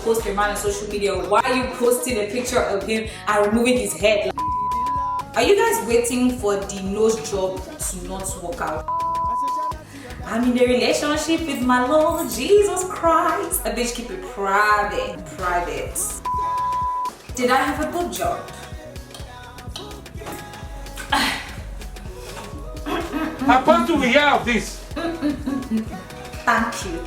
post your man on social media, why are you posting a picture of him and removing his head? Are you guys waiting for the nose job to not work out? I'm in a relationship with my Lord Jesus Christ. A bitch, keep it private. Did I have a good job? How about do we have this?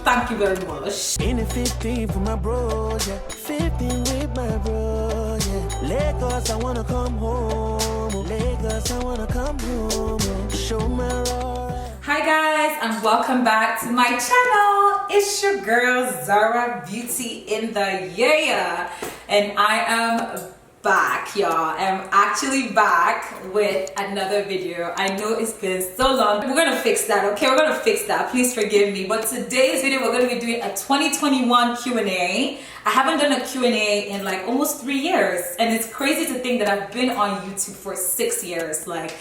Thank you very much. In the 15 for my bro, yeah. 15 with my bro, yeah. Lagos, I wanna come home. Lagos, I wanna come home. Show my road. Hi guys, and welcome back to my channel. It's your girl Zara Beauty in the yeah, and I am back, y'all. I'm actually back with another video. I know it's been so long. We're gonna fix that, okay? We're gonna fix that. Please forgive me. But today's video, we're gonna be doing a 2021 Q&A. I haven't done a Q&A in like almost 3 years, and it's crazy to think that I've been on YouTube for 6 years. Like,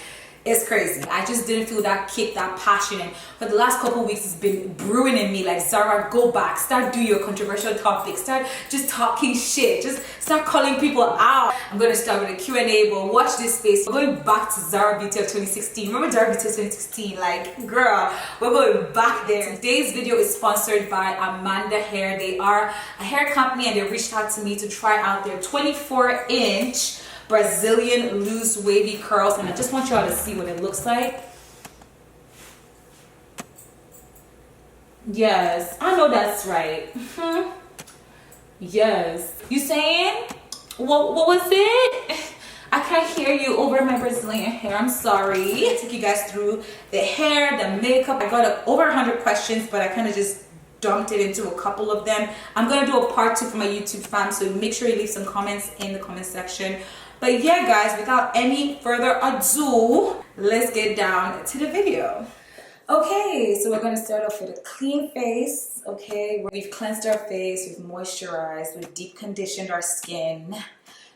it's crazy. I just didn't feel that kick, that passion, and for the last couple weeks it's been brewing in me like, Zara, go back, start doing your controversial topics, start just talking shit, just start calling people out. I'm gonna start with a Q&A, but watch this space. We're going back to Zara Beauty of 2016. Remember Zara Beauty of 2016? Like, girl, we're going back there. Today's video is sponsored by Amanda Hair. They are a hair company and they reached out to me to try out their 24-inch Brazilian loose wavy curls, and I just want y'all to see what it looks like. Yes, I know that's right. Yes. You saying? What was it? I can't hear you over my Brazilian hair. I'm sorry. I took you guys through the hair, the makeup. I got over 100 questions, but I kind of just dumped it into a couple of them. I'm gonna do a part 2 for my YouTube fam, so make sure you leave some comments in the comment section. But yeah guys, without any further ado, let's get down to the video. Okay, so we're gonna start off with a clean face. Okay, we've cleansed our face, we've moisturized, we've deep conditioned our skin,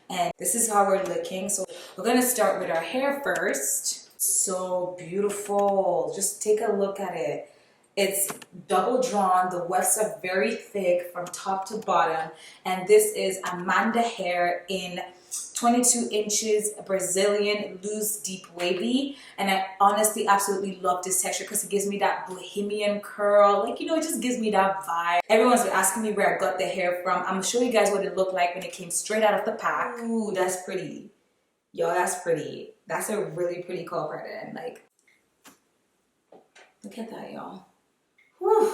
and this is how we're looking. So we're gonna start with our hair first. So beautiful, just take a look at it. It's double drawn, the wefts are very thick from top to bottom, and this is Amanda Hair in 22 inches Brazilian loose deep wavy, and I honestly absolutely love this texture because it gives me that bohemian curl, like, you know, it just gives me that vibe. Everyone's been asking me where I got the hair from. I'm gonna show you guys what it looked like when it came straight out of the pack. Ooh, that's pretty, yo, that's pretty. That's a really pretty curl pattern. Like, look at that, y'all. Whew,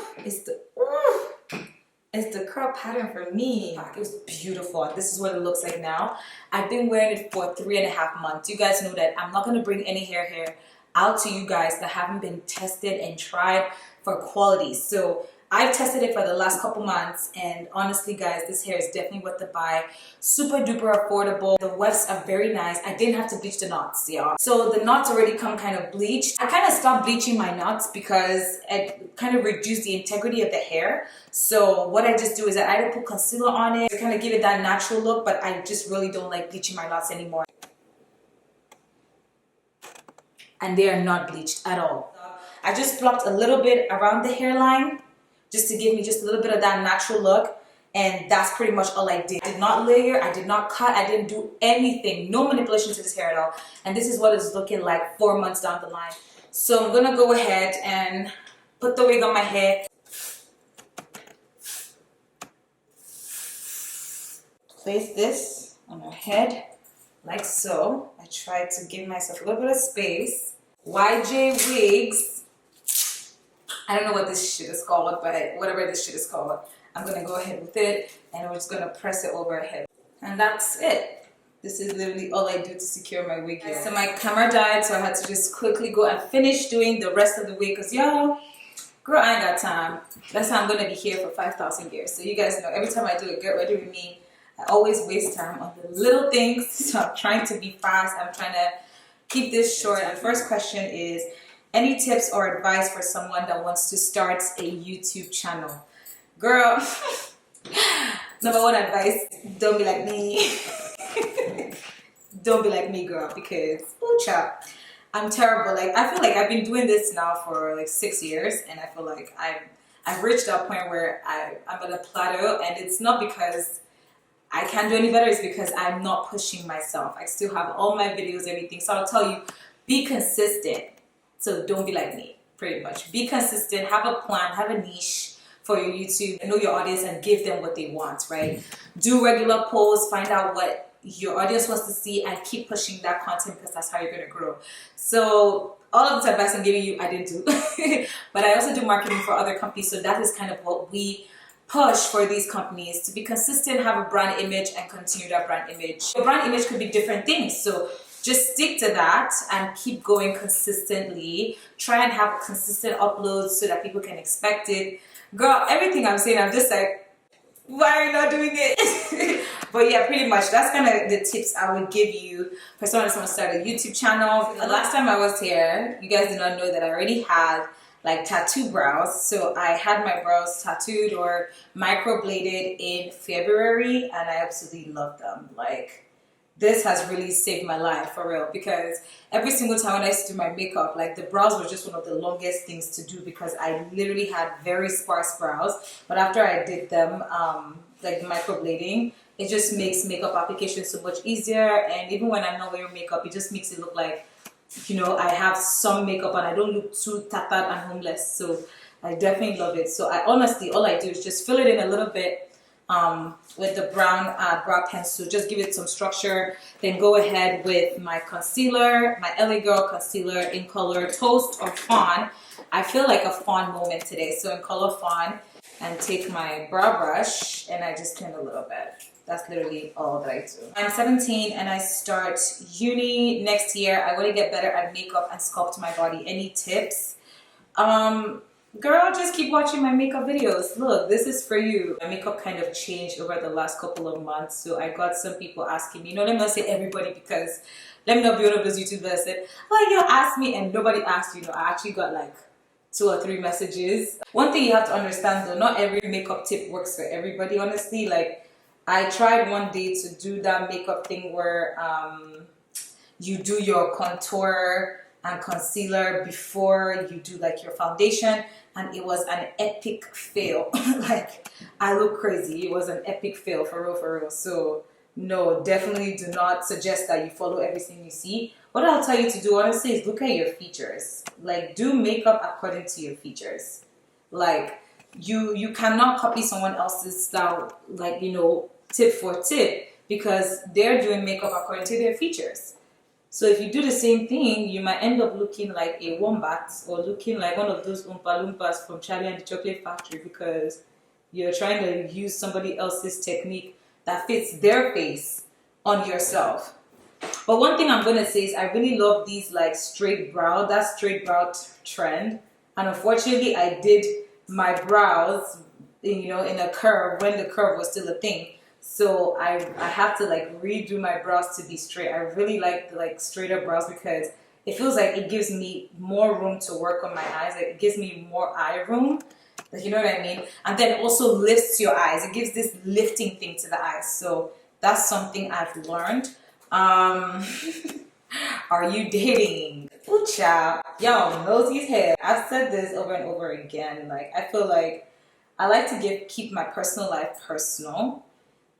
it's the curl pattern for me. It was beautiful. This is what it looks like now. I've been wearing it for 3.5 months. You guys know that I'm not going to bring any hair out to you guys that haven't been tested and tried for quality. So I've tested it for the last couple months, and honestly guys, this hair is definitely worth the buy. Super duper affordable. The wefts are very nice. I didn't have to bleach the knots, y'all. So the knots already come kind of bleached. I kind of stopped bleaching my knots because it kind of reduced the integrity of the hair. So what I just do is I either put concealer on it to kind of give it that natural look, but I just really don't like bleaching my knots anymore. And they are not bleached at all. I just plucked a little bit around the hairline just to give me just a little bit of that natural look, and that's pretty much all I did. I did not layer, I did not cut, I didn't do anything, no manipulation to this hair at all. And this is what it's looking like 4 months down the line. So I'm gonna go ahead and put the wig on my head. Place this on my head like so. I try to give myself a little bit of space. YJ wigs. I don't know what this shit is called, but whatever this shit is called, I'm gonna go ahead with it, and we're just gonna press it over her head. And that's it. This is literally all I do to secure my wig here. So my camera died, so I had to just quickly go and finish doing the rest of the wig, because y'all, girl, I ain't got time. That's how I'm gonna be here for 5,000 years. So you guys know, every time I do a get ready with me, I always waste time on the little things. So I'm trying to be fast. I'm trying to keep this short. And the first question is, any tips or advice for someone that wants to start a YouTube channel? Girl, number one advice, don't be like me. Don't be like me, girl, because, oh chap, I'm terrible. Like, I feel like I've been doing this now for like 6 years, and I feel like I've reached that point where I'm at a plateau, and it's not because I can't do any better, it's because I'm not pushing myself. I still have all my videos, everything. So I'll tell you, be consistent. So don't be like me, pretty much. Be consistent, have a plan, have a niche for your YouTube, know your audience and give them what they want, right? Do regular posts, find out what your audience wants to see and keep pushing that content because that's how you're going to grow. So all of this advice I'm giving you, I didn't do. But I also do marketing for other companies. So that is kind of what we push for these companies, to be consistent, have a brand image and continue that brand image. Your brand image could be different things. So just stick to that and keep going consistently. Try and have consistent uploads so that people can expect it. Girl, everything I'm saying, I'm just like, why are you not doing it? But yeah, pretty much that's kind of the tips I would give you for someone that's going to start a YouTube channel. The last time I was here, you guys did not know that I already had like tattoo brows. So I had my brows tattooed or microbladed in February, and I absolutely love them. Like, this has really saved my life, for real, because every single time when I used to do my makeup, like, the brows were just one of the longest things to do because I literally had very sparse brows. But after I did them, like microblading, it just makes makeup application so much easier. And even when I'm not wearing makeup, it just makes it look like, you know, I have some makeup and I don't look too tattered and homeless. So I definitely love it. So I honestly, all I do is just fill it in a little bit with the brown brow pencil, just give it some structure. Then go ahead with my concealer, my LA Girl concealer in color Toast or Fawn. I feel like a fawn moment today, so in color Fawn, and take my brow brush and I just clean a little bit. That's literally all that I do. I'm 17 and I start uni next year. I want to get better at makeup and sculpt my body. Any tips? Girl, just keep watching my makeup videos. Look, this is for you. My makeup kind of changed over the last couple of months. So I got some people asking me, let me not say everybody, because let me not be one of those YouTubers that said, oh, you asked me and nobody asked you. I actually got like 2 or 3 messages. One thing you have to understand though, not every makeup tip works for everybody, honestly. Like, I tried one day to do that makeup thing where you do your contour and concealer before you do like your foundation, and it was an epic fail. Like, I look crazy. It was an epic fail, for real, for real. So no, definitely do not suggest that you follow everything you see. What I'll tell you to do, honestly, is look at your features. Like, do makeup according to your features. Like, you cannot copy someone else's style, like, you know, tip for tip, because they're doing makeup according to their features. So if you do the same thing, you might end up looking like a wombat or looking like one of those Oompa Loompas from Charlie and the Chocolate Factory, because you're trying to use somebody else's technique that fits their face on yourself. But one thing I'm going to say is I really love these like straight brow, that straight brow trend. And unfortunately, I did my brows, you know, in a curve when the curve was still a thing. So I have to like redo my brows to be straight. I really like the like straighter brows because it feels like it gives me more room to work on my eyes. Like, it gives me more eye room. Like, you know what I mean? And then also lifts your eyes. It gives this lifting thing to the eyes. So that's something I've learned. Are you dating? Ooh, child. Yo, Nosey's hair. I've said this over and over again. Like, I feel like I like to keep my personal life personal.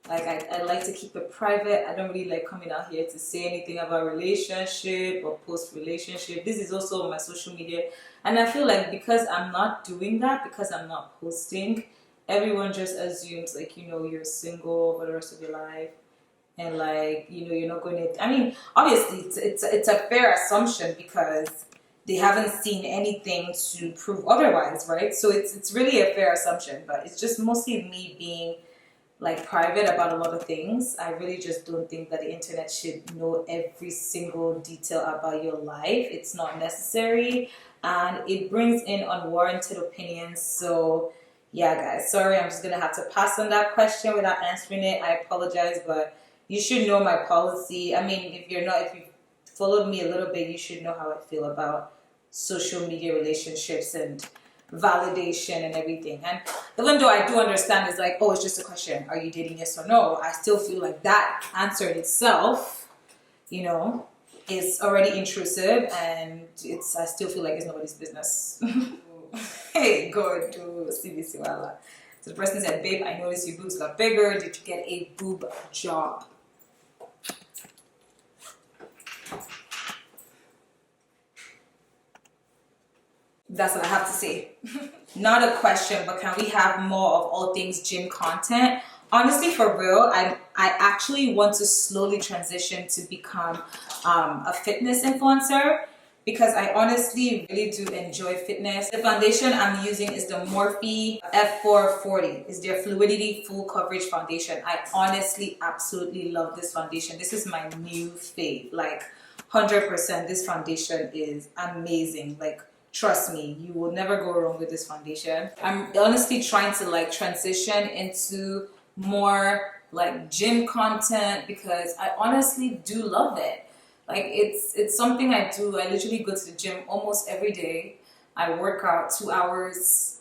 Like, I like to keep it private. I don't really like coming out here to say anything about relationship or post-relationship. This is also on my social media. And I feel like because I'm not doing that, because I'm not posting, everyone just assumes, like, you know, you're single for the rest of your life. And, like, you know, you're not going to... I mean, obviously, it's a fair assumption because they haven't seen anything to prove otherwise, right? So it's really a fair assumption. But it's just mostly me being... like private about a lot of things. I really just don't think that the internet should know every single detail about your life. It's not necessary, and it brings in unwarranted opinions. So yeah, guys, sorry, I'm just gonna have to pass on that question without answering it. I apologize, but you should know my policy. I mean, if you've followed me a little bit, you should know how I feel about social media relationships and validation and everything. And even though I do understand, it's like, oh, it's just a question, are you dating, yes or no, I still feel like that answer in itself, you know, is already intrusive, and I still feel like it's nobody's business. Hey, go to CBC Wala. So the person said, babe, I noticed your boobs got bigger. Did you get a boob job? That's what I have to say. Not a question, but can we have more of all things gym content? Honestly, for real, I actually want to slowly transition to become a fitness influencer because I honestly really do enjoy fitness. The foundation I'm using is the Morphe F440. It's their Fluidity Full Coverage Foundation. I honestly absolutely love this foundation. This is my new fave. Like 100%, this foundation is amazing. Like, trust me, you will never go wrong with this foundation. I'm honestly trying to like transition into more like gym content because I honestly do love it. Like it's something I do. I literally go to the gym almost every day. I work out 2 hours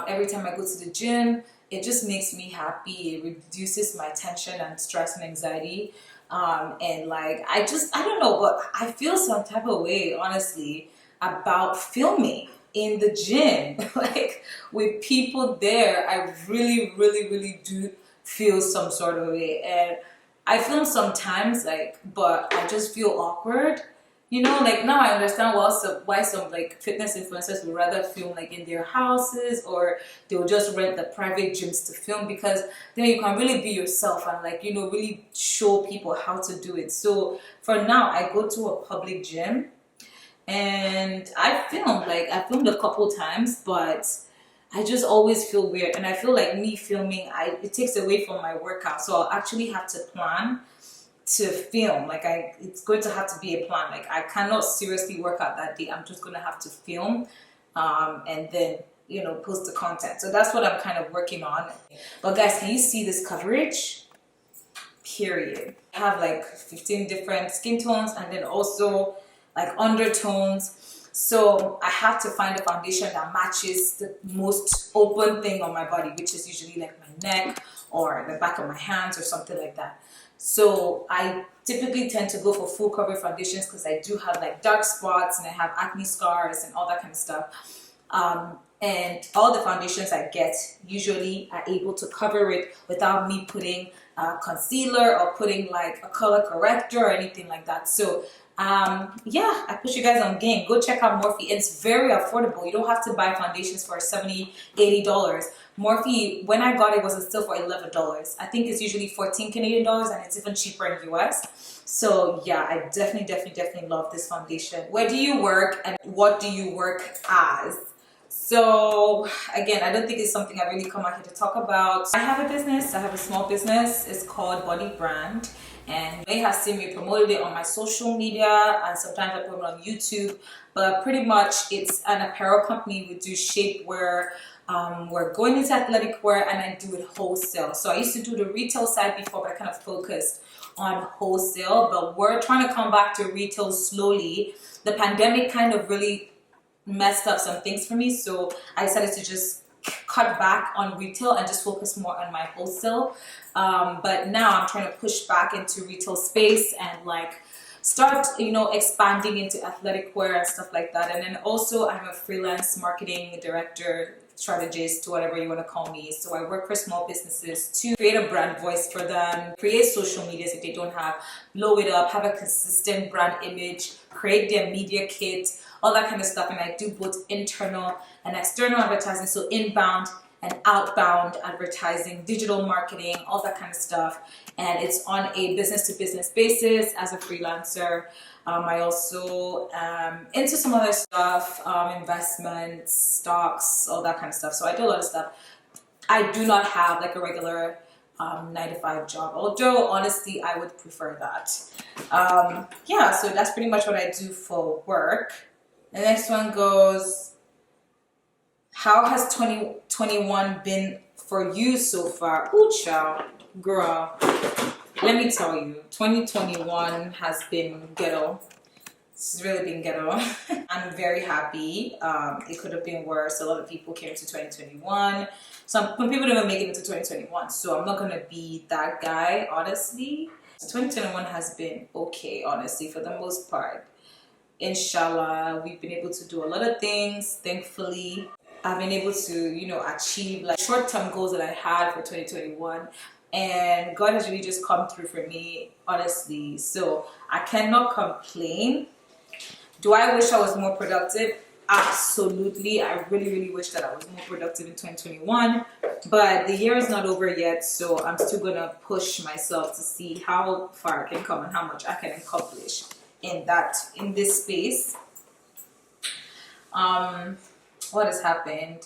every time I go to the gym. It just makes me happy. It reduces my tension and stress and anxiety. And like I don't know, but I feel some type of way, honestly, about filming in the gym, like with people there. I really do feel some sort of way, and I film sometimes, like, but I just feel awkward, you know. Like now I understand why some like fitness influencers would rather film like in their houses, or they'll just rent the private gyms to film, because then you can really be yourself and like, you know, really show people how to do it. So for now, I go to a public gym and I filmed a couple times, but I just always feel weird, and I feel like me filming, it takes away from my workout. So I'll actually have to plan to film. Like it's going to have to be a plan. Like I cannot seriously work out that day. I'm just gonna have to film, and then, you know, post the content. So that's what I'm kind of working on. But guys, can you see this coverage? Period. I have like 15 different skin tones, and then also like undertones. So I have to find a foundation that matches the most open thing on my body, which is usually like my neck or the back of my hands or something like that. So I typically tend to go for full coverage foundations because I do have like dark spots and I have acne scars and all that kind of stuff. And all the foundations I get usually are able to cover it without me putting concealer or putting like a color corrector or anything like that. So yeah, I put you guys on game. Go check out Morphe. It's very affordable. You don't have to buy foundations for $70-$80. Morphe, when I got it, was still for $11. I think it's usually 14 Canadian dollars, and it's even cheaper in US. So yeah, I definitely love this foundation. Where do you work and what do you work as? So again, I don't think it's something I really come out here to talk about. I have a business. I have a small business. It's called Body Brand. And you may have seen me promoted it on my social media, and sometimes I promote it on YouTube. But pretty much it's an apparel company. We do shapewear. We're going into athletic wear, and I do it wholesale. So I used to do the retail side before, but I kind of focused on wholesale. But we're trying to come back to retail slowly. The pandemic kind of really messed up some things for me, so I decided to just cut back on retail and just focus more on my wholesale. But now I'm trying to push back into retail space and like start, you know, expanding into athletic wear and stuff like that. And then also I'm a freelance marketing director, strategist, whatever you want to call me. So I work for small businesses to create a brand voice for them, create social medias if they don't have, blow it up, have a consistent brand image, create their media kit, all that kind of stuff. And I do both internal and external advertising, so inbound and outbound advertising, digital marketing, all that kind of stuff. And it's on a business-to-business basis as a freelancer. I also into some other stuff, investments, stocks, all that kind of stuff. So I do a lot of stuff. I do not have like a regular 9-to-5 job, although honestly I would prefer that. Yeah, so that's pretty much what I do for work. The next one goes, how has 2021 been for you so far? Ooh, child, girl, let me tell you, 2021 has been ghetto. It's really been ghetto. I'm very happy. It could have been worse. A lot of people came to 2021. Some people didn't even make it into 2021. So I'm not going to be that guy, honestly. 2021 has been okay, honestly, for the most part. Inshallah, we've been able to do a lot of things, thankfully. I've been able to, you know, achieve like short-term goals that I had for 2021. And God has really just come through for me, honestly. So I cannot complain. Do I wish I was more productive? Absolutely. I really, really wish that I was more productive in 2021. But the year is not over yet, so I'm still gonna push myself to see how far I can come and how much I can accomplish in this space. What has happened?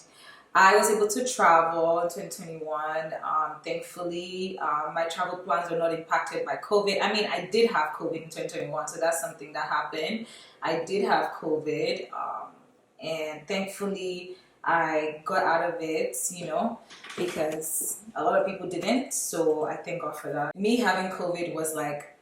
I was able to travel in 2021. Thankfully, my travel plans were not impacted by COVID. I mean, I did have COVID in 2021, so that's something that happened. I did have COVID, and thankfully, I got out of it, you know, because a lot of people didn't. So I thank God for that. Me having COVID was like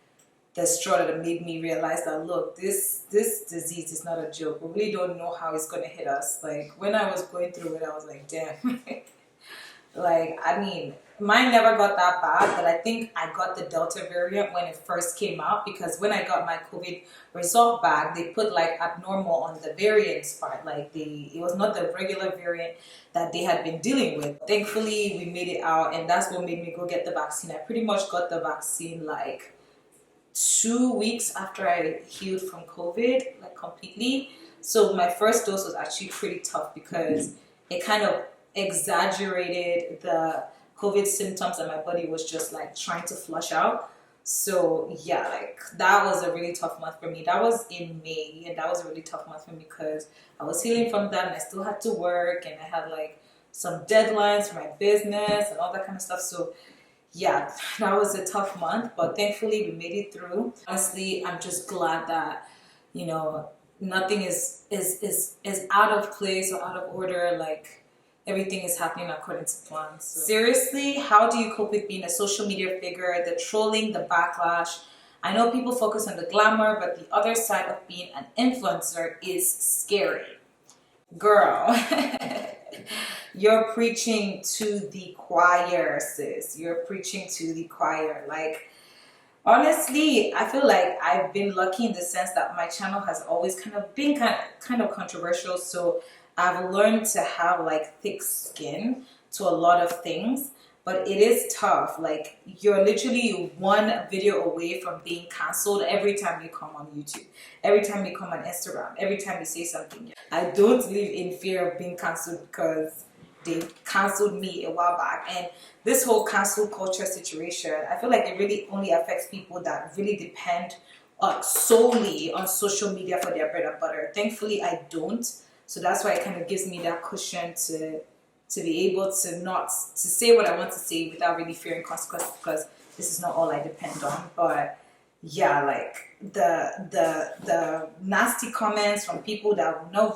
the straw that made me realize that, look, this disease is not a joke. We really don't know how it's going to hit us. Like, when I was going through it, I was like, damn. Like, I mean, mine never got that bad, but I think I got the Delta variant when it first came out, because when I got my COVID result back, they put like abnormal on the variants part. Like, it was not the regular variant that they had been dealing with. Thankfully, we made it out, and that's what made me go get the vaccine. I pretty much got the vaccine like 2 weeks after I healed from COVID, like completely. So my first dose was actually pretty tough because it kind of exaggerated the COVID symptoms that my body was just like trying to flush out. So yeah, like that was a really tough month for me. That was in May, and that was a really tough month for me because I was healing from that and I still had to work, and I had like some deadlines for my business and all that kind of stuff. So yeah, that was a tough month, but thankfully we made it through. Honestly, I'm just glad that, you know, nothing is out of place or out of order. Like, everything is happening according to plan. So seriously, how do you cope with being a social media figure, the trolling, the backlash? I know people focus on the glamour, but the other side of being an influencer is scary. Girl, you're preaching to the choir, sis. You're preaching to the choir. Like, honestly, I feel like I've been lucky in the sense that my channel has always kind of been kind of controversial. So I've learned to have like thick skin to a lot of things, but it is tough. Like, you're literally one video away from being canceled every time you come on YouTube, every time you come on Instagram, every time you say something. I don't live in fear of being canceled because they canceled me a while back. And this whole cancel culture situation, I feel like it really only affects people that really depend solely on social media for their bread and butter. Thankfully, I don't. So that's why it kind of gives me that cushion to be able to say what I want to say without really fearing consequences, because this is not all I depend on. But yeah, like the nasty comments from people that will not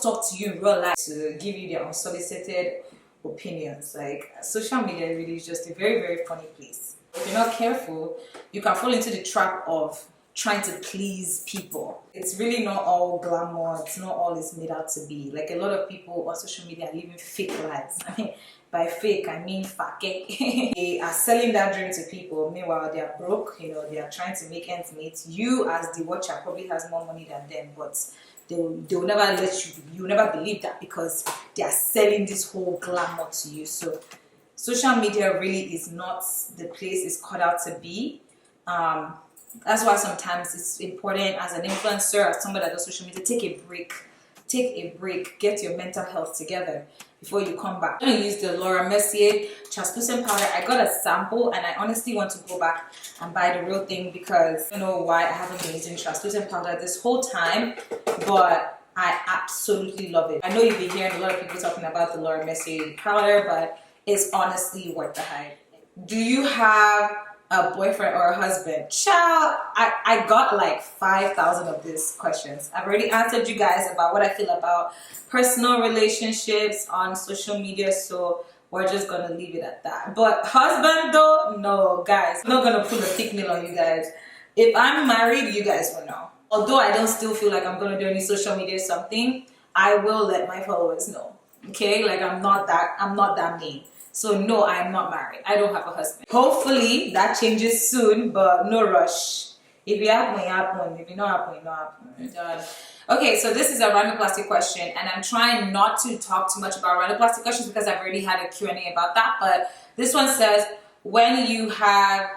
talk to you in real life to give you their unsolicited opinions. Like, social media really is just a very, very funny place. If you're not careful, you can fall into the trap of trying to please people. It's really not all glamour. It's not all it's made out to be. Like, a lot of people on social media are living fake lives. I mean, by fake, I mean fake. They are selling that dream to people. Meanwhile, they are broke. You know, they are trying to make ends meet. You, as the watcher, probably has more money than them, but they will never let you. You will never believe that because they are selling this whole glamour to you. So, social media really is not the place it's cut out to be. That's why sometimes it's important as an influencer, as somebody that does social media, take a break, get your mental health together before you come back. I'm going to use the Laura Mercier translucent powder. I got a sample and I honestly want to go back and buy the real thing because I don't know why I haven't been using translucent powder this whole time, but I absolutely love it. I know you've been hearing a lot of people talking about the Laura Mercier powder, but it's honestly worth the hype. Do you have a boyfriend or a husband? Child, I got like 5,000 of these questions. I've already answered you guys about what I feel about personal relationships on social media, so we're just gonna leave it at that. But husband though, no guys, I'm not gonna pull a thick nail on you guys. If I'm married, you guys will know. Although I don't still feel like I'm gonna do any social media or something, I will let my followers know. Okay, like I'm not that mean. So no, I'm not married. I don't have a husband. Hopefully that changes soon, but no rush. If you happen, you happen. If you not happen, you not happen. Okay, so this is a rhinoplasty question, and I'm trying not to talk too much about rhinoplasty questions because I've already had a Q&A about that. But this one says, when you had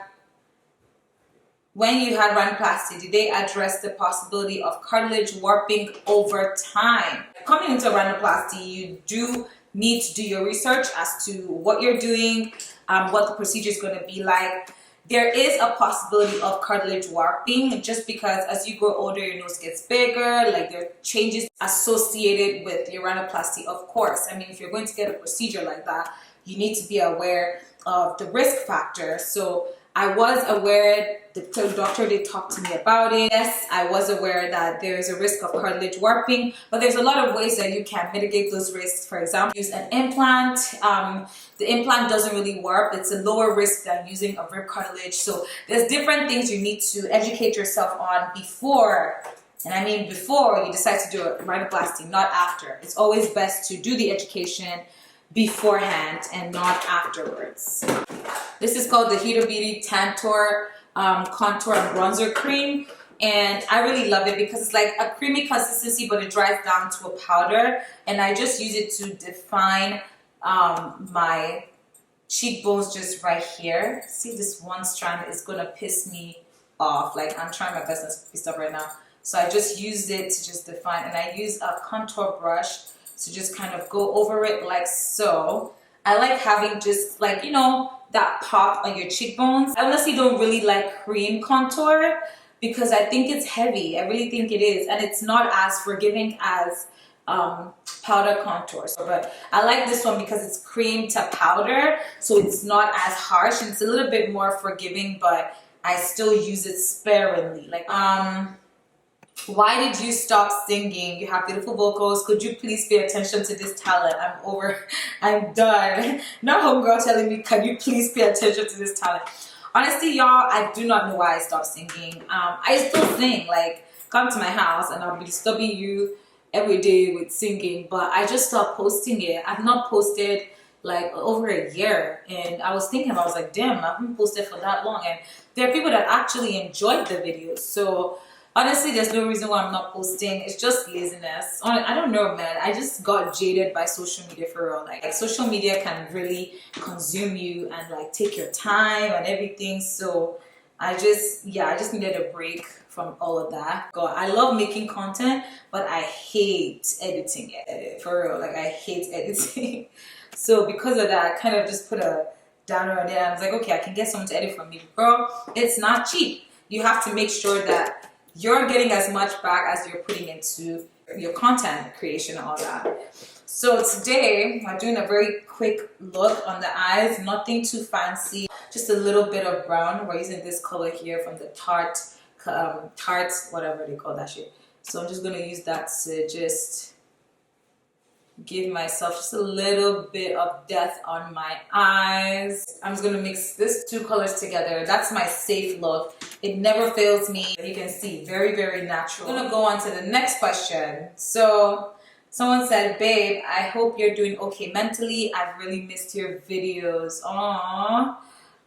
rhinoplasty, did they address the possibility of cartilage warping over time? Coming into rhinoplasty, you do need to do your research as to what you're doing, what the procedure is going to be like. There is a possibility of cartilage warping just because as you grow older, your nose gets bigger, like there are changes associated with your rhinoplasty, of course. I mean, if you're going to get a procedure like that, you need to be aware of the risk factor. So I was aware, the doctor did talk to me about it. Yes, I was aware that there is a risk of cartilage warping, but there's a lot of ways that you can mitigate those risks. For example, use an implant. The implant doesn't really warp. It's a lower risk than using a rib cartilage. So there's different things you need to educate yourself on before, and I mean before you decide to do a rhinoplasty, not after. It's always best to do the education beforehand and not afterwards. This is called the Huda Beauty Tantor Contour and Bronzer Cream, and I really love it because it's like a creamy consistency, but it dries down to a powder, and I just use it to define my cheekbones just right here. See, this one strand is gonna piss me off. Like, I'm trying my best not to piss off right now. So I just used it to just define, and I use a contour brush to just kind of go over it like so. I like having just like, you know, that pop on your cheekbones. I honestly don't really like cream contour because I think it's heavy. I really think it is, and it's not as forgiving as powder contour. But I like this one because it's cream to powder, so it's not as harsh and it's a little bit more forgiving, but I still use it sparingly. Like, why did you stop singing? You have beautiful vocals. Could you please pay attention to this talent? I'm done. Not homegirl telling me, can you please pay attention to this talent? Honestly, y'all, I do not know why I stopped singing. I still sing. Like, come to my house and I'll be disturbing you every day with singing, but I just stopped posting it. I've not posted like over a year, and I was thinking, I was like, damn, I haven't posted for that long, and there are people that actually enjoyed the videos. So honestly, there's no reason why I'm not posting. It's just laziness. I don't know, man. I just got jaded by social media for real. Like, social media can really consume you and like take your time and everything. So I just needed a break from all of that. God, I love making content, but I hate editing it. For real, like I hate editing. So because of that, I kind of just put a downer on it. And I was like, okay, I can get someone to edit for me. Bro, it's not cheap. You have to make sure that you're getting as much back as you're putting into your content creation and all that. So today, we're doing a very quick look on the eyes. Nothing too fancy. Just a little bit of brown. We're using this color here from the Tarte, whatever they call that shit. So I'm just going to use that to just give myself just a little bit of depth on my eyes. I'm just going to mix these two colors together. That's my safe look. It never fails me. You can see, very, very natural. I'm going to go on to the next question. So someone said, babe, I hope you're doing okay mentally. I've really missed your videos. Aww.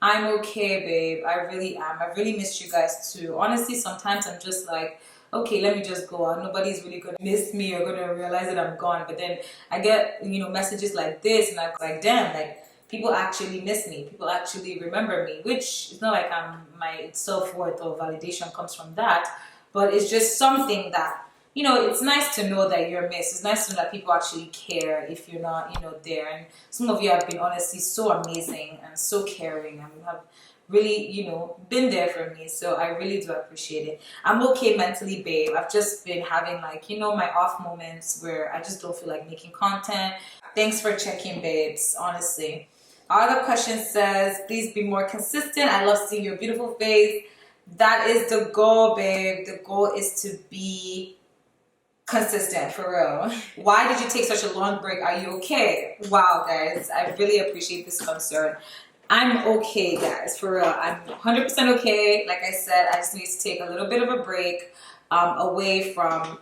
I'm okay, babe. I really am. I really missed you guys too. Honestly, sometimes I'm just like, okay, let me just go out. Nobody's really gonna miss me or gonna realize that I'm gone. But then I get, you know, messages like this, and I'm like, damn, like people actually miss me. People actually remember me, which is not like my self-worth or validation comes from that, but it's just something that, you know, it's nice to know that you're missed. It's nice to know that people actually care if you're not, you know, there. And some of you have been honestly so amazing and so caring and have really, you know, been there for me. So I really do appreciate it. I'm okay mentally, babe. I've just been having like, you know, my off moments where I just don't feel like making content. Thanks for checking, babes, honestly. Our other question says, please be more consistent. I love seeing your beautiful face. That is the goal, babe. The goal is to be consistent, for real. Why did you take such a long break? Are you okay? Wow, guys, I really appreciate this concern. I'm okay, guys, for real. I'm 100% okay. Like I said, I just need to take a little bit of a break away from,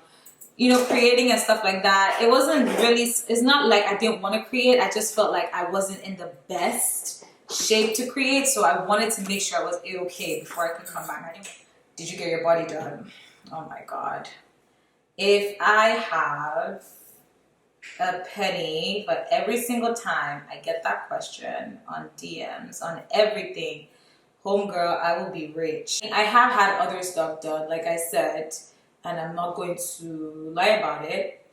you know, creating and stuff like that. It wasn't really, it's not like I didn't want to create. I just felt like I wasn't in the best shape to create. So I wanted to make sure I was okay before I could come back. Did you get your body done? Oh my God. If I have a penny, but every single time I get that question on DMs, on everything, homegirl, I will be rich. I have had other stuff done, like I said, and I'm not going to lie about it.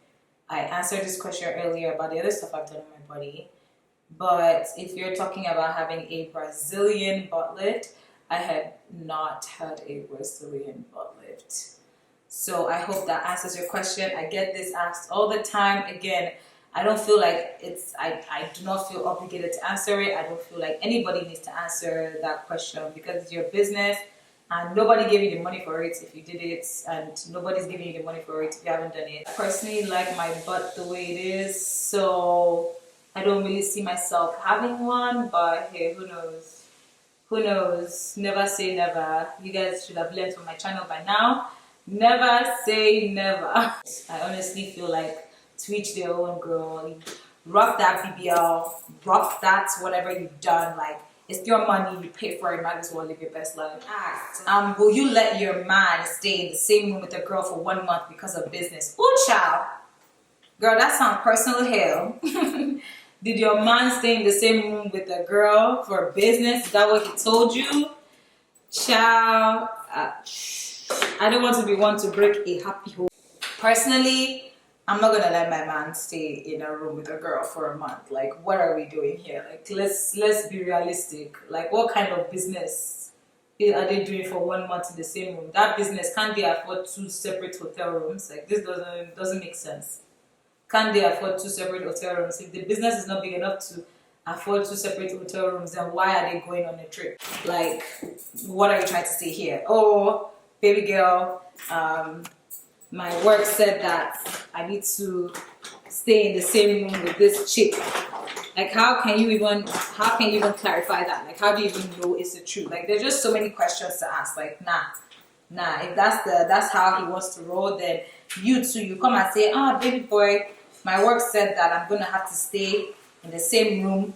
I answered this question earlier about the other stuff I've done on my body. But if you're talking about having a Brazilian butt lift, I had not had a Brazilian butt lift. So I hope that answers your question. I get this asked all the time. Again, I don't feel like I do not feel obligated to answer it. I don't feel like anybody needs to answer that question because it's your business and nobody gave you the money for it if you did it, and nobody's giving you the money for it if you haven't done it. I personally like my butt the way it is, so I don't really see myself having one, but hey, who knows? Who knows? Never say never. You guys should have learned from my channel by now. Never say never. I honestly feel like to each their own, girl. Rock that BBL, rock that whatever you've done. Like, it's your money, you pay for it, might as well live your best life. Will you let your man stay in the same room with a girl for 1 month because of business? Ooh, child. Girl, that sounds personal hell. Did your man stay in the same room with a girl for business? Is that what he told you? Child, I don't want to be one to break a happy home. Personally, I'm not gonna let my man stay in a room with a girl for a month. Like, what are we doing here? Like, let's be realistic. Like, what kind of business are they doing for 1 month in the same room? That business, can't they afford 2 separate hotel rooms? Like, this doesn't make sense. Can't they afford 2 separate hotel rooms? If the business is not big enough to afford 2 separate hotel rooms, then why are they going on a trip? Like, what are you trying to say here? Oh, baby girl, my work said that I need to stay in the same room with this chick. Like, how can you even clarify that? Like, how do you even know it's the truth? Like, there's just so many questions to ask. Like, nah. If that's how he wants to roll, then you come and say, baby boy, my work said that I'm gonna have to stay in the same room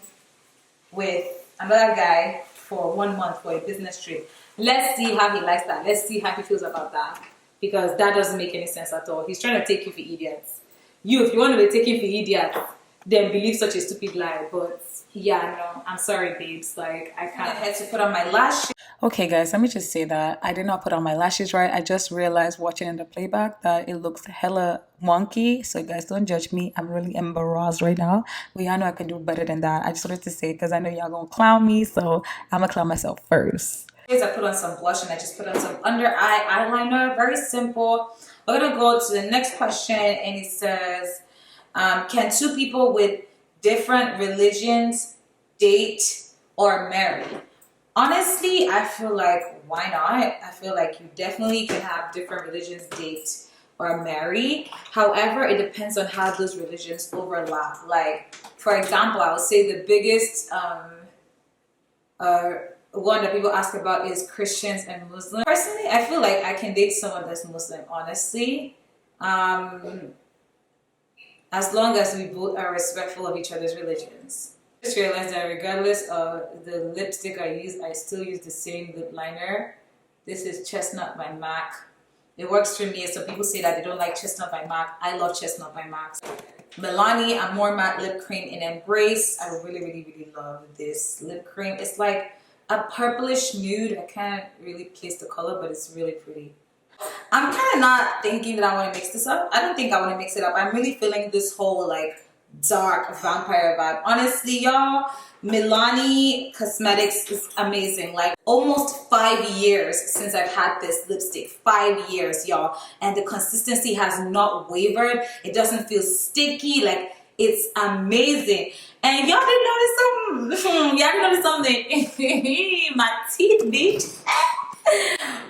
with another guy for 1 month for a business trip. Let's see how he likes that. Let's see how he feels about that. Because that doesn't make any sense at all. He's trying to take you for idiots. If you want to be taken for idiots, then believe such a stupid lie. But yeah, no, I'm sorry, babes. Like, I can't. I had to put on my lashes. Okay, guys, let me just say that I did not put on my lashes right. I just realized watching in the playback that it looks hella wonky. So, guys, don't judge me. I'm really embarrassed right now. But y'all know I can do better than that. I just wanted to say because I know y'all gonna clown me. So, I'm gonna clown myself first. I put on some blush and I just put on some under eye eyeliner. Very simple. We're gonna go to the next question, and it says, can 2 people with different religions date or marry? Honestly, I feel like, why not? I feel like you definitely can have different religions date or marry. However, it depends on how those religions overlap. Like, for example, I would say the biggest one that people ask about is Christians and Muslims. Personally, I feel like I can date someone that's Muslim, honestly. As long as we both are respectful of each other's religions. I just realized that regardless of the lipstick I use, I still use the same lip liner. This is Chestnut by MAC. It works for me. Some people say that they don't like Chestnut by MAC. I love Chestnut by MAC. Milani Amore Matte Lip Cream in Embrace. I really, really, really love this lip cream. It's like a purplish nude. I can't really place the color, but it's really pretty. I'm kind of not thinking that I want to mix this up. I don't think I want to mix it up. I'm really feeling this whole like dark vampire vibe. Honestly, y'all, Milani Cosmetics is amazing. Like, almost 5 years since I've had this lipstick. 5 years, y'all. And the consistency has not wavered. It doesn't feel sticky. Like, it's amazing. And y'all didn't notice something. Y'all didn't notice something. My teeth, bitch.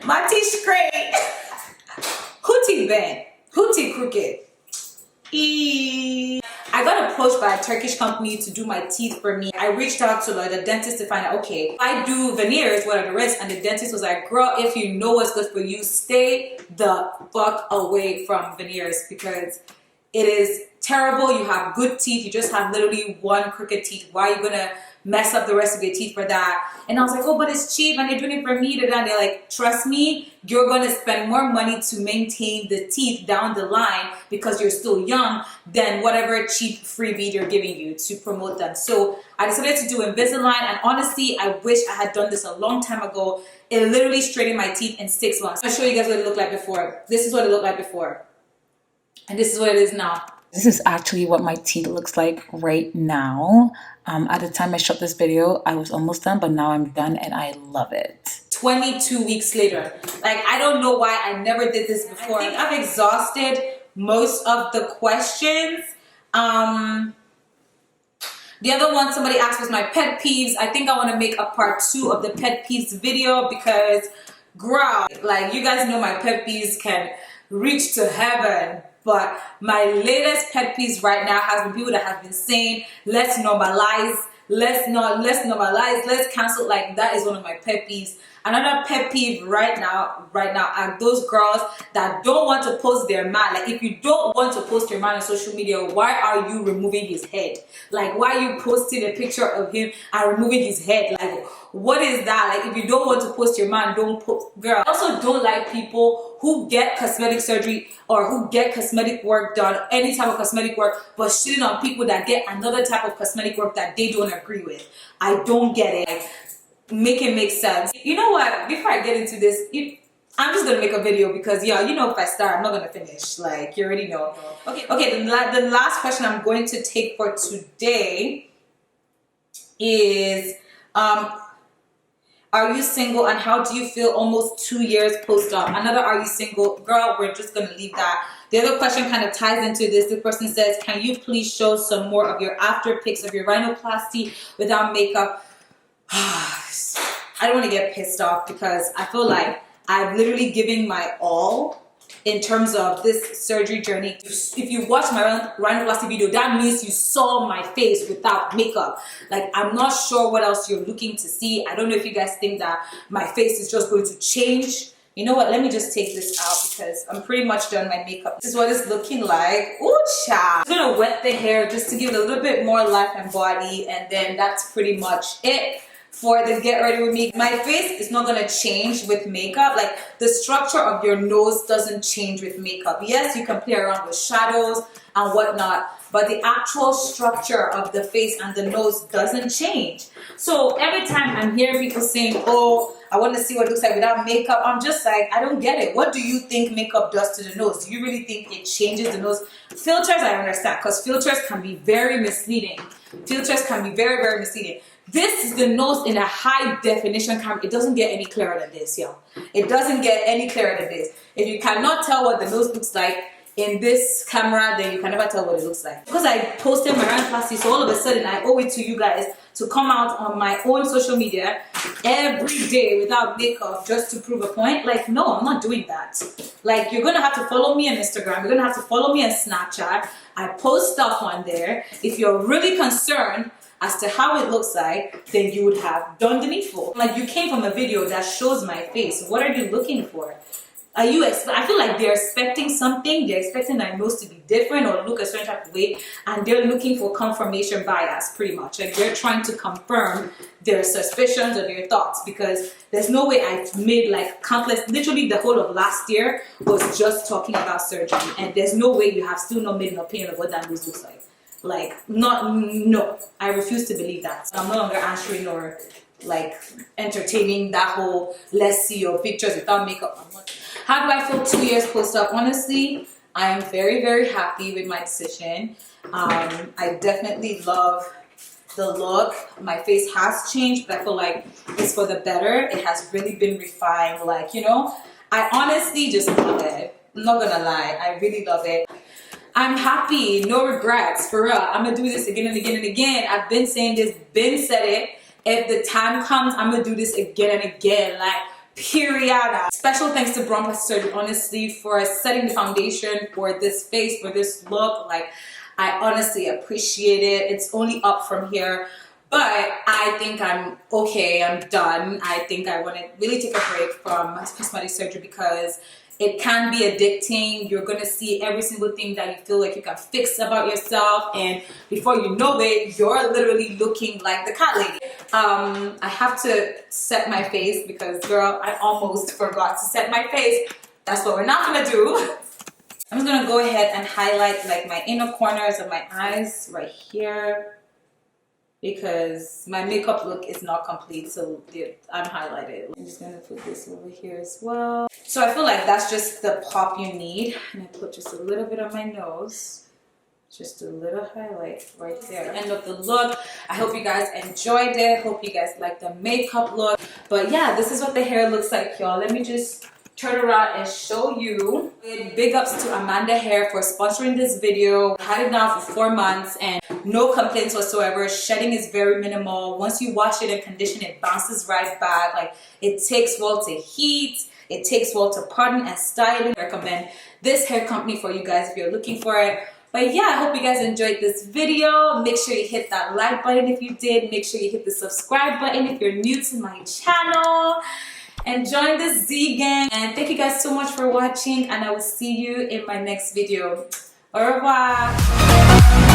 My teeth straight. Who teeth bent? Who teeth crooked? I got approached by a Turkish company to do my teeth for me. I reached out to the dentist to find out, okay, if I do veneers, what are the risks? And the dentist was like, girl, if you know what's good for you, stay the fuck away from veneers because it is terrible. You have good teeth. You just have literally one crooked teeth. Why are you gonna mess up the rest of your teeth for that. And I was like, oh, but it's cheap and they're doing it for me. And they're like, trust me, you're going to spend more money to maintain the teeth down the line because you're still young than whatever cheap freebie they're giving you to promote them. So I decided to do Invisalign, and honestly, I wish I had done this a long time ago. It literally straightened my teeth in 6 months. I'll show you guys what it looked like before. This is what it looked like before. And this is what it is now. This is actually what my teeth looks like right now. At the time I shot this video, I was almost done, but now I'm done and I love it. 22 weeks later. Like, I don't know why I never did this before. I think I've exhausted most of the questions. The other one somebody asked was my pet peeves. I think I want to make a part 2 of the pet peeves video because, girl, like, you guys know my pet peeves can reach to heaven. But my latest pet peeves right now has been people that have been saying, let's normalize, let's cancel. Like, that is one of my pet peeves. Another pet peeve right now are those girls that don't want to post their man. Like, if you don't want to post your man on social media, why are you removing his head? Like, why are you posting a picture of him and removing his head? Like, what is that? Like, if you don't want to post your man, don't post. Girl, I also don't like people who get cosmetic surgery or who get cosmetic work done, any type of cosmetic work, but shitting on people that get another type of cosmetic work that they don't agree with. I don't get it. Like, make it make sense. You know what? Before I get into this, I'm just gonna make a video because, yeah, you know, if I start, I'm not gonna finish. Like, you already know. Okay. The last question I'm going to take for today is, are you single and how do you feel almost 2 years post-op? Another, are you single? Girl, we're just gonna leave that. The other question kind of ties into this. The person says, can you please show some more of your after pics of your rhinoplasty without makeup? I don't want to get pissed off because I feel like I've literally given my all in terms of this surgery journey. If you watch my rhinoplasty video, that means you saw my face without makeup. Like, I'm not sure what else you're looking to see. I don't know if you guys think that my face is just going to change. You know what? Let me just take this out because I'm pretty much done my makeup. This is what it's looking like. Ooh, child. I'm gonna wet the hair just to give it a little bit more life and body, and then that's pretty much it for the get ready with me. My face is not gonna change with makeup. Like, the structure of your nose doesn't change with makeup. Yes, you can play around with shadows and whatnot, but the actual structure of the face and the nose doesn't change. So every time I'm hearing people saying, oh, I want to see what it looks like without makeup, I'm just like, I don't get it. What do you think makeup does to the nose? Do you really think it changes the nose? Filters, I understand, because filters can be very misleading. Filters can be very, very misleading. This is the nose in a high definition camera. It doesn't get any clearer than this, yo. It doesn't get any clearer than this. If you cannot tell what the nose looks like in this camera, then you can never tell what it looks like. Because I posted my rhinoplasty, so all of a sudden I owe it to you guys to come out on my own social media every day without makeup just to prove a point. Like, no, I'm not doing that. Like, you're gonna have to follow me on Instagram. You're gonna have to follow me on Snapchat. I post stuff on there. If you're really concerned as to how it looks like, then you would have done the needful. Like, you came from a video that shows my face. What are you looking for? I feel like they're expecting something. They're expecting my nose to be different or look a certain type of way, and they're looking for confirmation bias, pretty much. Like, they're trying to confirm their suspicions or their thoughts, because there's no way I've made like countless, literally the whole of last year was just talking about surgery, and there's no way you have still not made an opinion of what that nose looks like. Like, no, I refuse to believe that. So I'm no longer answering or like entertaining that whole let's see your pictures without makeup. How do I feel 2 years post-op? Honestly, I am very, very happy with my decision. I definitely love the look. My face has changed, but I feel like it's for the better. It has really been refined. Like, you know, I honestly just love it. I'm not gonna lie, I really love it. I'm happy, no regrets, for real. I'm gonna do this again and again and again. I've been saying this, been said it. If the time comes, I'm gonna do this again and again, like, period. Special thanks to Braun Plastic Surgery, honestly, for setting the foundation for this face, for this look. Like, I honestly appreciate it. It's only up from here. But I think I'm okay, I'm done. I think I want to really take a break from cosmetic surgery because It can be addicting. You're gonna see every single thing that you feel like you can fix about yourself, and before you know it, you're literally looking like the cat lady. I have to set my face because, girl, I almost forgot to set my face. That's what we're not gonna do. I'm just gonna go ahead and highlight like my inner corners of my eyes right here, because my makeup look is not complete, so they're unhighlighted. I'm just gonna put this over here as well. So I feel like that's just the pop you need. And I put just a little bit on my nose. Just a little highlight right there. End of the look. I hope you guys enjoyed it. Hope you guys like the makeup look. But yeah, this is what the hair looks like, y'all. Let me just turn around and show you. Big ups to Amanda Hair for sponsoring this video. I had it now for 4 months and no complaints whatsoever. Shedding is very minimal. Once you wash it and condition, it bounces right back. Like, it takes well to heat. It takes well to pardon and styling. I recommend this hair company for you guys if you're looking for it. But yeah, I hope you guys enjoyed this video. Make sure you hit that like button if you did. Make sure you hit the subscribe button if you're new to my channel. And join the Z gang. And thank you guys so much for watching. And I will see you in my next video. Au revoir.